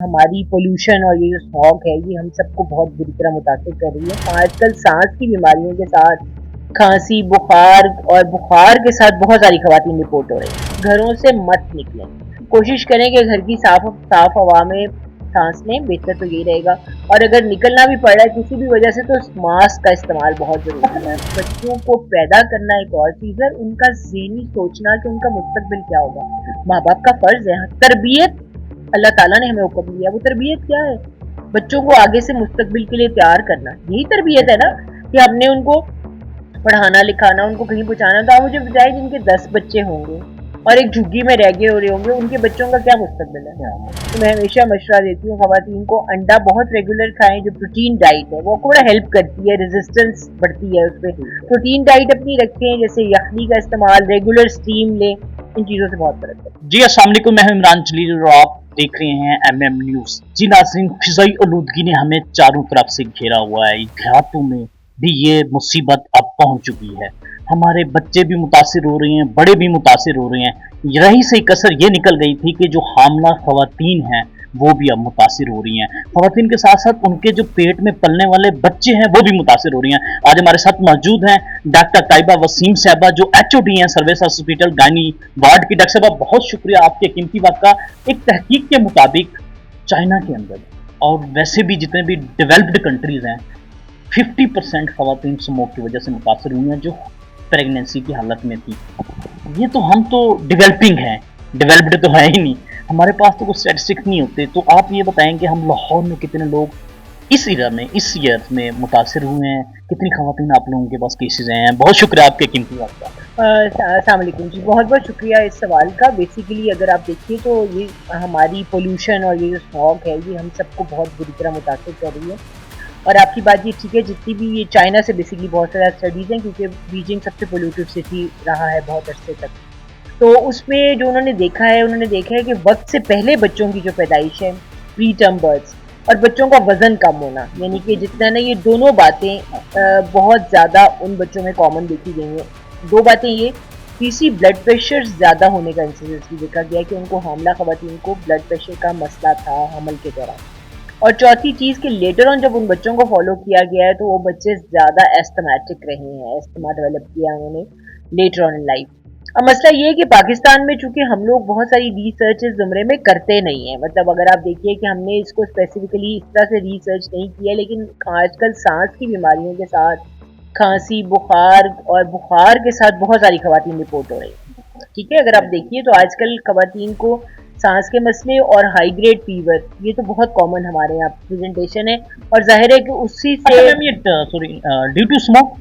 हमारी पोल्यूशन और ये जो स्मॉग है ये हम सबको बहुत बुरी तरह मुतासिर कर रही है। आजकल सांस की बीमारियों के साथ खांसी, बुखार और बुखार के साथ बहुत सारी खवातीन रिपोर्ट हो रही हैं। घरों से मत निकलें, कोशिश करें कि घर की साफ साफ हवा में सांस लें, बेहतर तो यही रहेगा। और अगर निकलना भी पड़ रहा है किसी भी वजह से तो मास्क का इस्तेमाल बहुत जरूरी है। बच्चों को पैदा करना एक और चीज़ है, उनका ज़हनी सोचना कि उनका मुस्तकबिल क्या होगा माँ बाप का फ़र्ज़ है। तरबियत अल्लाह ताला ने हमें हुक्म दिया, वो तरबियत क्या है? बच्चों को आगे से मुस्तकबिल के लिए तैयार करना, यही तरबियत है ना कि हमने उनको पढ़ाना लिखाना, उनको कहीं पहुँचाना। तो आप मुझे बताइए जिनके 10 बच्चे होंगे और एक झुग्गी में रह गए हो रहे होंगे, उनके बच्चों का क्या मुस्तकबिल है? तो मैं हमेशा मशवरा देती हूँ खवातीन को, अंडा बहुत रेगुलर खाएं, जो प्रोटीन डाइट है वो थोड़ा हेल्प करती है, रेजिस्टेंस बढ़ती है उसमें। प्रोटीन डाइट अपनी रखें, जैसे यखनी का इस्तेमाल, रेगुलर स्टीम लें, इन चीज़ों से बहुत फर्क है। जी अस्सलाम वालेकुम, मैं हूं इमरान जलील और आप देख रहे हैं MM न्यूज़। जी नाज़रीन, फिज़ाई आलूदगी ने हमें चारों तरफ से घेरा हुआ है। देहातों में भी ये मुसीबत अब पहुंच चुकी है। हमारे बच्चे भी मुतासिर हो रहे हैं, बड़े भी मुतासिर हो रहे हैं। रही से कसर ये निकल गई थी कि जो हामला खवातीन हैं वो भी अब मुतासिर हो रही हैं। खवातीन के साथ साथ उनके जो पेट में पलने वाले बच्चे हैं वो भी मुतासिर हो रही हैं। आज हमारे साथ मौजूद हैं डॉक्टर ताइबा वसीम साहबा, जो HOD हैं सर्विस हॉस्पिटल गायनी वार्ड की। डॉक्टर साहबा, बहुत शुक्रिया आपके कीमती वक्त का। एक तहकीक के मुताबिक चाइना के अंदर और वैसे भी जितने भी डेवलप्ड कंट्रीज हैं, 50% खवातीन स्मोक की वजह से मुतासर हुई हैं जो प्रेगनेंसी की हालत में थी। ये तो हम तो डेवलपिंग हैं, डेवलप्ड तो है ही नहीं, हमारे पास तो कुछ स्टैटिस्टिक्स नहीं होते। तो आप ये बताएं कि हम लाहौर में कितने लोग इस ईयर में मुतासर हुए हैं, कितनी खवातीन आप लोगों के पास केसेस हैं? बहुत शुक्रिया आपके कीमती वक्त का। अस्सलाम वालेकुम जी, बहुत बहुत शुक्रिया इस सवाल का। बेसिकली अगर आप देखिए तो ये हमारी पोल्यूशन और ये जो स्मॉग है ये हम सबको बहुत बुरी तरह मुतासर कर रही है। और आपकी बात ये ठीक है, जितनी भी ये चाइना से बेसिकली बहुत सारा स्टडीज़ हैं, क्योंकि बीजिंग सबसे पोल्यूटेड सिटी रहा है बहुत अरसे तक। तो उसमें जो उन्होंने देखा है कि वक्त से पहले बच्चों की जो पैदाइश है, प्री टर्म बर्थ्स, और बच्चों का वज़न कम होना, यानी कि जितना ना ये दोनों बातें बहुत ज़्यादा उन बच्चों में कॉमन देखी गई हैं। दो बातें ये, तीसरी ब्लड प्रेशर ज़्यादा होने का इंसिडेंस भी देखा गया कि उनको हामला खवातीन को ब्लड प्रेशर का मसला था हमल के दौरान। और चौथी चीज़ कि लेटर ऑन जब उन बच्चों को फॉलो किया गया है तो वो बच्चे ज़्यादा एस्थमाटिक रहे हैं, एस्थमा डेवलप किया उन्होंने लेटर ऑन इन लाइफ। अब मसला ये है कि पाकिस्तान में चूंकि हम लोग बहुत सारी रिसर्च इस ज़मरे में करते नहीं हैं, मतलब अगर आप देखिए कि हमने इसको स्पेसिफिकली इस तरह से रिसर्च नहीं किया, लेकिन आजकल सांस की बीमारियों के साथ खांसी, बुखार और बुखार के साथ बहुत सारी खवातीन रिपोर्ट हो रही है। ठीक है, अगर आप देखिए तो आजकल खवातीन को सांस के मसले और हाई ग्रेड फीवर ये तो बहुत कॉमन हमारे यहाँ प्रेजेंटेशन है, और जाहिर है कि उसी से ड्यू टू स्मोक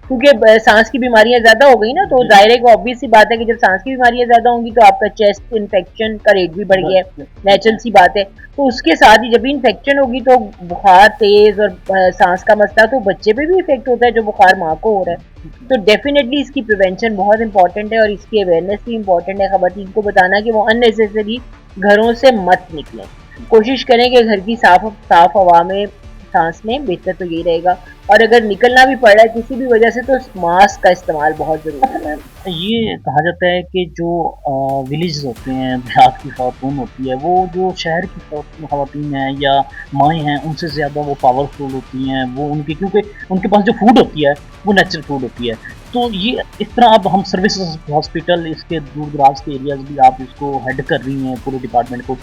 क्योंकि सांस की बीमारियां ज्यादा हो गई ना, तो जाहिर है कि ऑब्वियस सी बात है कि जब सांस की बीमारियां ज्यादा होंगी तो आपका चेस्ट इन्फेक्शन का रेट भी बढ़ गया है, नेचुरल सी बात है। तो उसके साथ ही जब भी इन्फेक्शन होगी तो बुखार तेज और सांस का मसला तो बच्चे पे भी इफेक्ट होता है जो बुखार माँ को हो रहा है। तो डेफिनेटली इसकी प्रिवेंशन बहुत इंपॉर्टेंट है और इसकी अवेयरनेस भी इंपॉर्टेंट है। खवातीन को बताना कि वो अननेसेसरी घरों से मत निकलें, कोशिश करें कि घर की साफ हवा में सांस लें, बेहतर तो यही रहेगा। और अगर निकलना भी पड़ रहा है किसी भी वजह से तो मास्क का इस्तेमाल बहुत जरूरी है। ये कहा जाता है कि जो विलेज होते हैं, देहात की खातून होती है, वो जो शहर की खातून हैं या माएँ हैं उनसे ज़्यादा वो पावरफुल होती हैं। वो उनकी, क्योंकि उनके पास जो फूड होती है वो नेचुरल फूड होती है। तो ये इस तरह अब हम सर्विस हॉस्पिटल, इसके दूर दराज के एरियाज भी आप इसको हेड कर रही हैं पूरे डिपार्टमेंट को।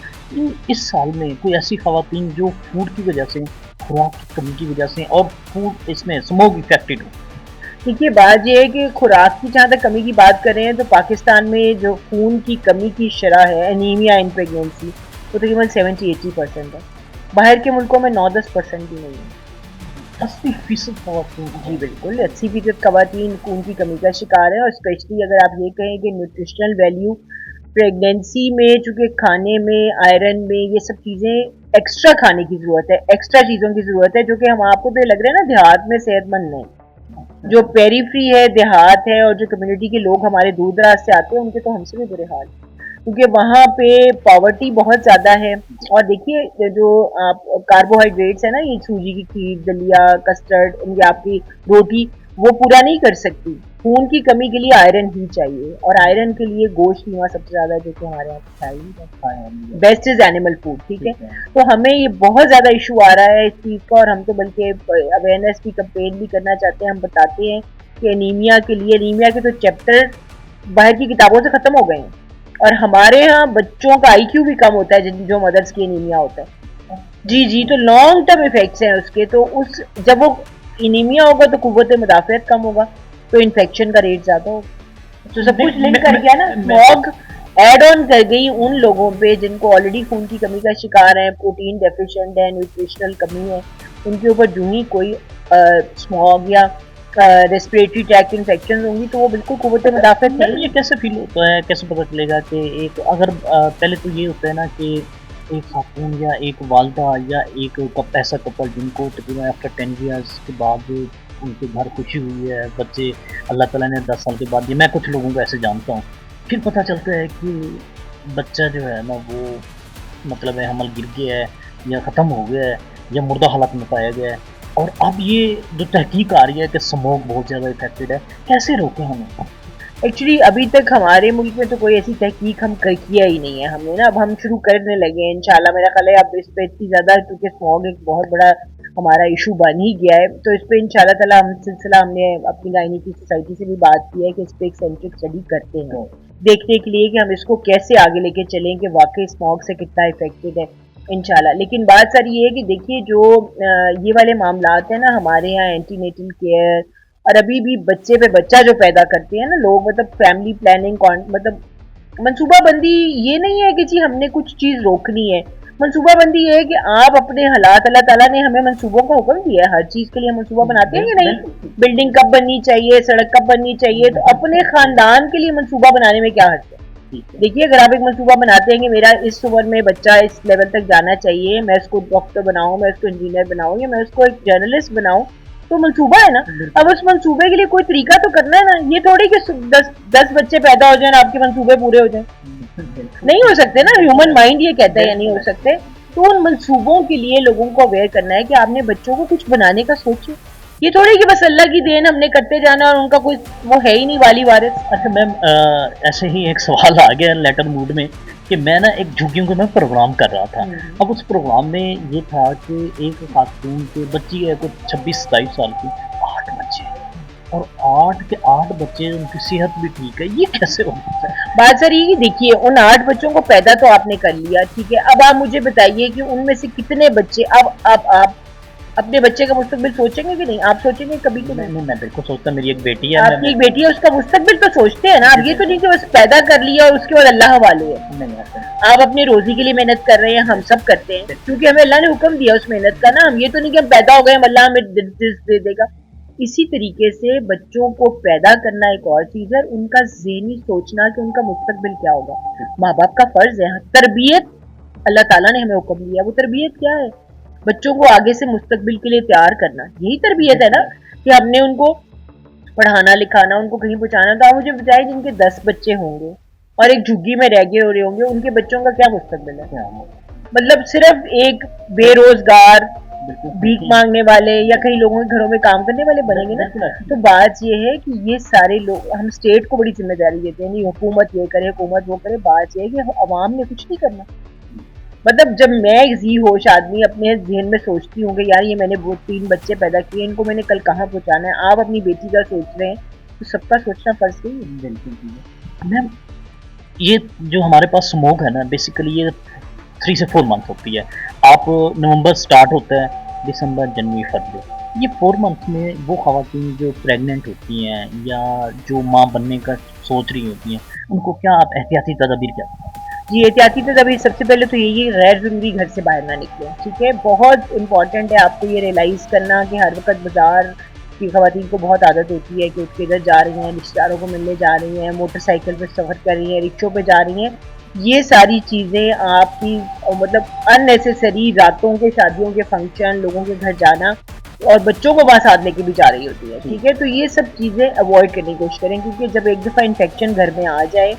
इस साल में कोई ऐसी खवातीन जो फूड की वजह से, खुराक की कमी की वजह से और फूड इसमें स्मोक इफेक्टेड हो? देखिए, बात यह है कि खुराक की जहाँ तक कमी की बात कर रहे हैं तो पाकिस्तान में जो खून की कमी की शरह है, एनीमिया इन प्रेगनेंसी, वो तकरीबन 70-80% है। बाहर के मुल्कों में 9-10% भी नहीं है। 80% खवातीन? जी बिल्कुल, 80% खवातीन खून की कमी का शिकार है। और स्पेशली अगर आप ये कहें कि न्यूट्रिशनल वैल्यू प्रेगनेंसी में, चूँकि खाने में, आयरन में, ये सब चीज़ें एक्स्ट्रा खाने की ज़रूरत है, एक्स्ट्रा चीज़ों की ज़रूरत है, जो कि हम आपको तो लग रहा है ना देहात में सेहतमंद नहीं। जो पेरीफ्री है, देहात है, और जो कम्युनिटी के लोग हमारे दूर दराज से आते हैं उनके तो हमसे भी बुरे हाल, क्योंकि वहाँ पे पॉवर्टी बहुत ज़्यादा है। और देखिए जो आप कार्बोहाइड्रेट्स है ना, ये सूजी की खीर, दलिया, कस्टर्ड, इनकी आपकी रोटी वो पूरा नहीं कर सकती। خون کی کمی کے لیے آئرن ہی چاہیے، اور آئرن کے لیے گوشت لیوا سب سے زیادہ جو کہ ہمارے یہاں کھائی بیسٹ از اینیمل فوڈ، ٹھیک ہے. تو ہمیں یہ بہت زیادہ ایشو آ رہا ہے اس چیز کا، اور ہم تو بلکہ اویئرنیس کی کمپین بھی کرنا چاہتے ہیں. ہم بتاتے ہیں کہ انیمیا کے تو چیپٹر باہر کی کتابوں سے ختم ہو گئے ہیں، اور ہمارے ہاں بچوں کا آئی کیو بھی کم ہوتا ہے جو مدرس کی انیمیا ہوتا ہے. جی تو لانگ ٹرم ایفیکٹس ہیں اس کے. تو اس جب وہ انیمیا ہوگا تو قوت مدافعت کم ہوگا، تو انفیکشن کا ریٹ زیادہ ہوگا. تو سب کچھ لنک کر گیا نا. اسموگ ایڈ آن کر گئی ان لوگوں پہ جن کو آلریڈی خون کی کمی کا شکار ہیں، پروٹین ڈیفیشینٹ ہے، نیوٹریشنل کمی ہے. ان کے اوپر جو ہی کوئی اسموگ یا ریسپریٹری ٹریکٹ انفیکشن ہوں گی تو وہ بالکل قوت مدافعت یہ کیسے فیل ہوتا ہے، کیسے پتہ چلے گا کہ ایک اگر پہلے تو یہ ہوتا ہے نا کہ ایک خاتون یا ایک والدہ یا ایک ایسا کپل جن کو تقریباً آفٹر 10 ایئرس کے بعد ان کے گھر خوشی ہوئی ہے، بچے اللہ تعالیٰ نے 10 سال کے بعد یہ میں کچھ لوگوں کو ایسے جانتا ہوں، پھر پتہ چلتا ہے کہ بچہ جو ہے نا وہ مطلب ہے حمل گر گیا ہے یا ختم ہو گیا ہے یا مردہ حالت میں پایا گیا ہے. اور اب یہ جو تحقیق آ رہی ہے کہ اسموگ بہت زیادہ افیکٹڈ ہے، کیسے روکیں ہمیں؟ ایکچولی ابھی تک ہمارے ملک میں تو کوئی ایسی تحقیق ہم کیا ہی نہیں ہے ہم نے نا. اب ہم شروع کرنے لگے ہیں انشاءاللہ. میرا خیال ہے اب اس پہ اتنی زیادہ، کیونکہ اسموگ ایک بہت بڑا ہمارا ایشو بن ہی گیا ہے، تو اس پہ انشاءاللہ تعالیٰ ہم نے اپنی گائنی کی سوسائٹی سے بھی بات کی ہے کہ اس پہ ایک سینٹرک اسٹڈی کرتے ہیں دیکھنے کے لیے کہ ہم اس کو کیسے آگے لے کے چلیں کہ واقعی اسموگ سے کتنا افیکٹڈ ہے انشاءاللہ. لیکن بات ساری یہ ہے کہ دیکھیے جو یہ والے معاملات ہیں نا ہمارے یہاں اینٹی نیٹل کیئر، اور ابھی بھی بچے پہ بچہ جو پیدا کرتے ہیں نا لوگ، مطلب فیملی پلاننگ، مطلب منصوبہ بندی یہ نہیں ہے کہ جی ہم نے کچھ چیز روکنی ہے. منصوبہ بندی یہ ہے کہ آپ اپنے حالات، اللہ تعالیٰ نے ہمیں منصوبوں کا حکم دیا ہے، ہر چیز کے لیے منصوبہ بناتے ہیں کہ نہیں. بلڈنگ کب بننی چاہیے، سڑک کب بننی چاہیے، تو اپنے خاندان کے لیے منصوبہ بنانے میں کیا حرج ہے. دیکھیے اگر آپ ایک منصوبہ بناتے ہیں کہ میرا اس عمر میں بچہ اس لیول تک جانا چاہیے، میں اس کو ڈاکٹر بناؤں، میں اس کو انجینئر بناؤں، یا میں اس کو ایک جرنلسٹ بناؤں، تو منصوبہ ہے نا. اب اس منصوبے کے لیے کوئی طریقہ تو کرنا ہے نا. یہ تھوڑی کہ 10 بچے پیدا ہو جائیں آپ کے منصوبے پورے ہو جائیں، نہیں ہو سکتے نا. ہیومن مائنڈ یہ کہتا ہے یا نہیں ہو سکتے. تو ان منصوبوں کے لیے لوگوں کو اویئر کرنا ہے کہ آپ نے بچوں کو کچھ بنانے کا سوچے. یہ تھوڑی کہ بس اللہ کی دین ہم نے کرتے جانا اور ان کا کوئی وہ ہے ہی نہیں والی وارث. اچھا میم، ایسے ہی ایک سوال آ گیا لیٹر موڈ میں کہ میں نا ایک جھگیوں کو میں پروگرام کر رہا تھا. اب اس پروگرام میں یہ تھا کہ ایک خاتون کے بچی ہے کچھ 26-27 سال کی، 8 بچے، اور 8 کے 8 بچے ان کی صحت بھی ٹھیک ہے. یہ کیسے ہو سکتا ہے؟ بات سر یہ دیکھیے ان 8 بچوں کو پیدا تو آپ نے کر لیا، ٹھیک ہے. اب آپ مجھے بتائیے کہ ان میں سے کتنے بچے اب آپ اپنے بچے کا مستقبل سوچیں گے کہ نہیں؟ آپ سوچیں گے کبھی کہ نہیں؟ میں بالکل سوچتا. میری ایک بیٹی ہے، آپ کی ایک بیٹی ہے، اس کا مستقبل تو سوچتے ہیں نا. آپ یہ تو نہیں کہ بس پیدا کر لیا اور اس کے بعد اللہ حوالے ہے. آپ اپنی روزی کے لیے محنت کر رہے ہیں، ہم سب کرتے ہیں کیونکہ ہمیں اللہ نے حکم دیا اس محنت کا نا. ہم یہ تو نہیں کہ ہم پیدا ہو گئے ہم اللہ ہمیں دے دے گا. اسی طریقے سے بچوں کو پیدا کرنا ایک اور چیز ہے، ان کا ذہنی سوچنا کہ ان کا مستقبل کیا ہوگا. ماں باپ کا فرض ہے. تربیت اللہ تعالیٰ نے ہمیں حکم دیا. وہ تربیت کیا ہے؟ بچوں کو آگے سے مستقبل کے لیے تیار کرنا. یہی تربیت ہے نا کہ ہم نے ان کو پڑھانا لکھانا، ان کو کہیں پہنچانا. تو آپ مجھے بتائیں جن کے 10 بچے ہوں گے اور ایک جھگی میں رہ گئے ہو رہے ہوں گے، ان کے بچوں کا کیا مستقبل ہے؟ مطلب صرف ایک بے روزگار بھیک مانگنے والے یا کئی لوگوں کے گھروں میں کام کرنے والے بنیں گے نا. تو بات یہ ہے کہ یہ سارے لوگ، ہم اسٹیٹ کو بڑی ذمہ داری دیتے ہیں، نہیں حکومت یہ کرے حکومت وہ کرے. بات یہ ہے کہ عوام نے کچھ نہیں کرنا. مطلب جب میں ایک ذی ہوش آدمی اپنے ذہن میں سوچتی ہوں کہ یار یہ میں نے 3 بچے پیدا کیے، ان کو میں نے کل کہاں پہنچانا ہے. آپ اپنی بیٹی کا سوچ رہے ہیں تو سب کا سوچنا فرض نہیں ہے. میم یہ جو ہمارے پاس اسموگ ہے نا، بیسیکلی یہ 3 سے 4 منتھ ہوتی ہے. آپ نومبر سٹارٹ ہوتا ہے، دسمبر جنوری فروری، یہ 4 منتھ میں وہ خواتین جو پریگننٹ ہوتی ہیں یا جو ماں بننے کا سوچ رہی ہوتی ہیں، ان کو کیا آپ احتیاطی تدابیر کیا؟ جی احتیاطی تدابیر سب سے پہلے تو یہی غیر ضروری گھر سے باہر نہ نکلیں، ٹھیک ہے. بہت امپورٹنٹ ہے آپ کو یہ ریئلائز کرنا کہ ہر وقت بازار کی خواتین کو بہت عادت ہوتی ہے کہ اس کے ادھر جا رہی ہیں، رشتہ داروں کو ملنے جا رہی ہیں، موٹر سائیکل پہ سفر کر رہی ہیں، رکشوں پہ جا رہی ہیں. یہ ساری چیزیں آپ کی مطلب ان نیسیسری راتوں کے شادیوں کے فنکشن، لوگوں کے گھر جانا اور بچوں کو وہاں ساتھ لے کے بھی جا رہی ہوتی ہے، ٹھیک ہے. تو یہ سب چیزیں اوائڈ کرنے کی کوشش کریں کیونکہ جب ایک دفعہ انفیکشن گھر میں آ جائے،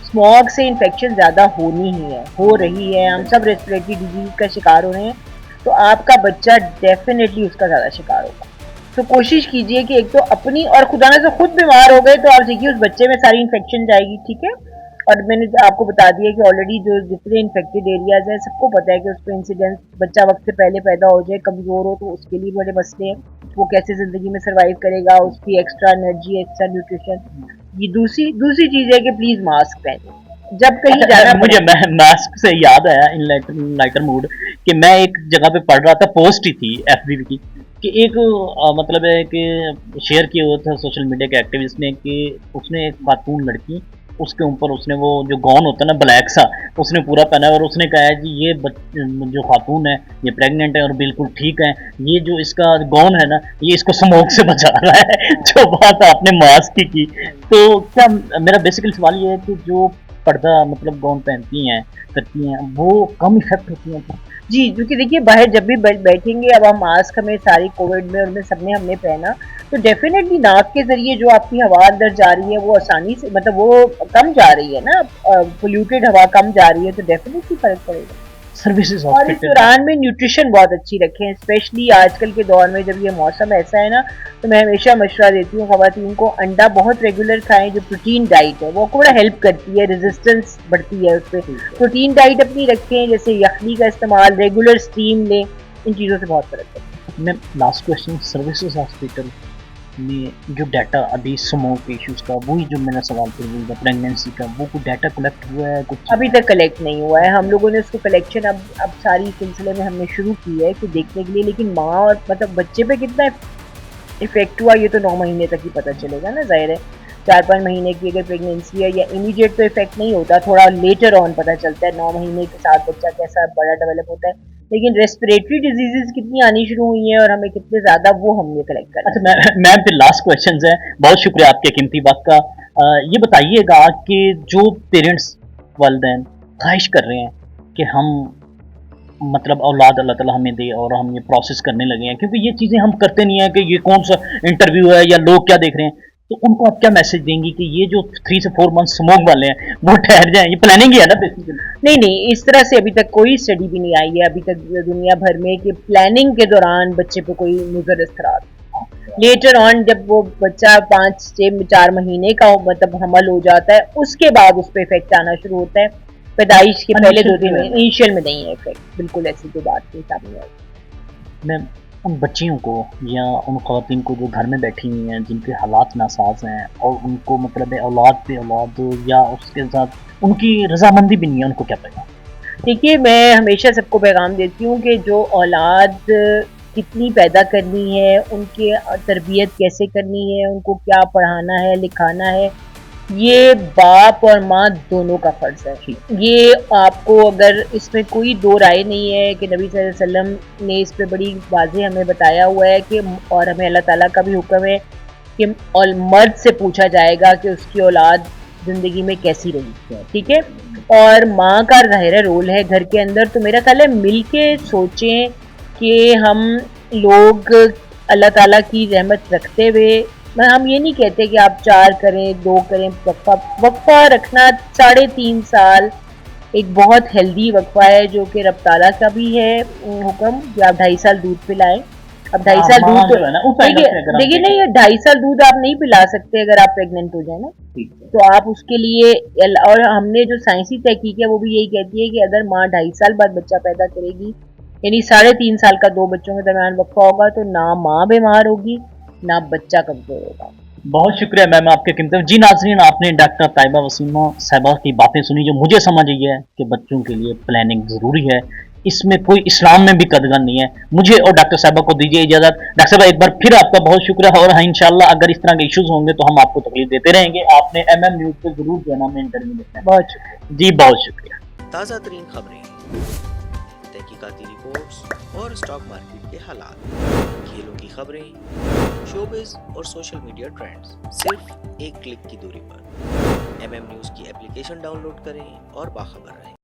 اسموگ سے انفیکشن زیادہ ہونی ہی ہے، ہو رہی ہے. ہم سب ریسپریٹری ڈیزیز کا شکار ہو رہے ہیں، تو آپ کا بچہ ڈیفینیٹلی اس کا زیادہ شکار ہوگا. तो कोशिश कीजिए कि एक तो अपनी और खुदा न से खुद बीमार हो गए तो आप देखिए उस बच्चे में सारी इन्फेक्शन जाएगी, ठीक है। और मैंने आपको बता दिया कि ऑलरेडी जो जितने इन्फेक्टेड एरियाज हैं सबको पता है कि उस पर इंसिडेंस बच्चा वक्त से पहले पैदा हो जाए, कमज़ोर हो तो उसके लिए बड़े मसले हैं, वो कैसे ज़िंदगी में सर्वाइव करेगा, उसकी एक्स्ट्रा एनर्जी, एक्स्ट्रा न्यूट्रिशन। ये दूसरी चीज़ है कि प्लीज़ मास्क पहने जब कहीं जाना मुझे मास्क से याद आया इन लाइटर मूड कि मैं एक जगह पे पढ़ रहा था, पोस्ट ही थी एफबीबी की, कि एक मतलब है कि शेयर किया हुआ था सोशल मीडिया के एक्टिविस्ट ने कि उसने एक खातून लड़की, उसके ऊपर उसने वो जो गाउन होता है ना ब्लैक सा, उसने पूरा पहना है और उसने कहा है कि ये जो खातून है ये प्रेग्नेंट है और बिल्कुल ठीक है, ये जो इसका गाउन है ना ये इसको स्मोक से बचा रहा है। जो बात आपने मास्क की, तो क्या मेरा बेसिकली सवाल ये है कि जो पर्दा मतलब गाउन पहनती हैं करती हैं वो कम इफेक्ट होती हैं? जी, क्योंकि देखिए बाहर जब भी बैठेंगे, अब हम मास्क हमें सारी कोविड में उनमें सबने हमने पहना, तो डेफिनेटली नाक के जरिए जो आपकी हवा अंदर जा रही है वो आसानी से मतलब वो कम जा रही है ना, पोल्यूटेड हवा कम जा रही है, तो डेफिनेटली फर्क पड़ेगा। सर्विसेज और इस दौरान में न्यूट्रिशन बहुत अच्छी रखें, स्पेशली आजकल के दौर में जब ये मौसम ऐसा है ना, तो मैं हमेशा मशवरा देती हूँ ख़वातीन को अंडा बहुत रेगुलर खाएं, जो प्रोटीन डाइट है वो बड़ा हेल्प करती है, रेजिस्टेंस बढ़ती है उस पर। प्रोटीन डाइट अपनी रखें, जैसे यखनी का इस्तेमाल, रेगुलर स्टीम लें, इन चीज़ों से बहुत फर्क पड़ता है। मैं लास्ट क्वेश्चन, सर्विसेज हॉस्पिटल में जो डाटा अभी स्मोक के इश्यूज का, वही जो मैंने सवाल पूछा प्रेगनेंसी का, वो कोई डाटा कलेक्ट हुआ है कुछ? अभी तक कलेक्ट नहीं हुआ है, हम लोगों ने उसको कलेक्शन अब सारी सिलसिले में हमने शुरू की है कि देखने के लिए, लेकिन माँ और मतलब बच्चे पे कितना इफेक्ट हुआ ये तो 9 महीने तक ही पता चलेगा ना, जाहिर है 4-5 महीने की अगर प्रेगनेंसी है या इमीडिएट तो इफेक्ट नहीं होता, थोड़ा लेटर ऑन पता चलता है 9 महीने के साथ बच्चा कैसा बड़ा डेवलप होता है, लेकिन रेस्पिरेटरी डिजीजेस कितनी आनी शुरू हुई हैं और हमें कितने ज्यादा वो हमने कलेक्ट कर। अच्छा मैम फिर लास्ट क्वेश्चन है, बहुत शुक्रिया आपके कीमती वक्त का। ये बताइएगा कि जो पेरेंट्स वालिदैन ख्वाहिश कर रहे हैं कि हम मतलब औलाद अल्लाह ताला हमें दे और हम ये प्रोसेस करने लगे हैं, क्योंकि ये चीज़ें हम करते नहीं हैं कि ये कौन सा इंटरव्यू है या लोग क्या देख रहे हैं, तो उनको आप क्या मैसेज देंगी कि ये जो 3 से 4 मंथ स्मोक वाले हैं वो ठहर जाएं? ये प्लानिंग ही है ना बेसिकली। नहीं, इस तरह से अभी तक कोई स्टडी भी नहीं आई है अभी तक दुनिया भर में कि प्लानिंग के दौरान बच्चे पे कोई मुज़र असरात। लेटर ऑन जब वो बच्चा 5-4 महीने का मतलब हमल हो जाता है, उसके बाद उस पर इफेक्ट आना शुरू होता है, पैदाइश के पहले 2-3 महीने इनिशियल में नहीं है इफेक्ट, बिल्कुल ऐसी कोई बात नहीं सामने आई। मैं उन बच्चियों को या उन ख़वातीन को जो घर में बैठी हुई हैं जिनके हालात नासाज हैं और उनको मतलब औलाद पे औलाद या उसके साथ उनकी रजामंदी भी नहीं है, उनको क्या पैगाम? देखिए मैं हमेशा सबको पैगाम देती हूँ कि जो औलाद कितनी पैदा करनी है, उनके तरबियत कैसे करनी है, उनको क्या पढ़ाना है लिखाना है, ये बाप और माँ दोनों का फ़र्ज़ है। ये आपको अगर इसमें कोई दो राय नहीं है कि नबी सल्लल्लाहु अलैहि वसल्लम ने इस पे बड़ी वाज़ेह हमें बताया हुआ है कि और हमें अल्लाह ताला का भी हुक्म है कि और मर्द से पूछा जाएगा कि उसकी औलाद ज़िंदगी में कैसी रही, ठीक है। और माँ का ज़ाहिर रोल है घर के अंदर, तो मेरा ख्याल है मिल के सोचें कि हम लोग अल्लाह ताला की रहमत रखते हुए, हम ये नहीं कहते कि आप 4 करें 2 करें, वक्फा रखना 3.5 साल एक बहुत हेल्दी वक्फा है, जो कि रब ताला का भी है हुक्म कि आप 2.5 साल दूध पिलाएं। अब 2.5 साल दूध देखिए नहीं, 2.5 साल दूध आप नहीं पिला सकते अगर आप प्रेग्नेंट हो जाए ना, तो आप उसके लिए, और हमने जो साइंसी तहकीक है वो भी यही कहती है कि अगर माँ 2.5 साल बाद बच्चा पैदा करेगी, यानी 3.5 साल का 2 बच्चों के दरमियान वक्फा होगा, तो ना माँ बीमार होगी ना बच्चा कमजोर होगा। बहुत शुक्रिया मैम आपके कीमती। जी नाज़रीन, आपने डॉक्टर ताइबा वसीमा साहिबा की बातें सुनी, जो मुझे समझ आई है कि बच्चों के लिए प्लानिंग ज़रूरी है, इसमें कोई इस्लाम में भी कदगन नहीं है। मुझे और डॉक्टर साहिबा को दीजिए इजाज़त। डॉक्टर साहिबा एक बार फिर आपका बहुत शुक्रिया, और हाँ इंशाल्लाह अगर इस तरह के इश्यूज़ होंगे तो हम आपको तकलीफ देते रहेंगे। आपने MM न्यूज़ पे ज़रूर जो है ना हमें इंटरव्यू देना है। बहुत शुक्रिया जी, बहुत शुक्रिया। ताज़ा तरीन खबरें, तहकीकाती रिपोर्ट्स और स्टॉक मार्केट के हालात, खेलों की खबरें, शोबिज़ और सोशल मीडिया ट्रेंड्स, सिर्फ एक क्लिक की दूरी पर। MM न्यूज़ की एप्लीकेशन डाउनलोड करें और बाखबर रहें।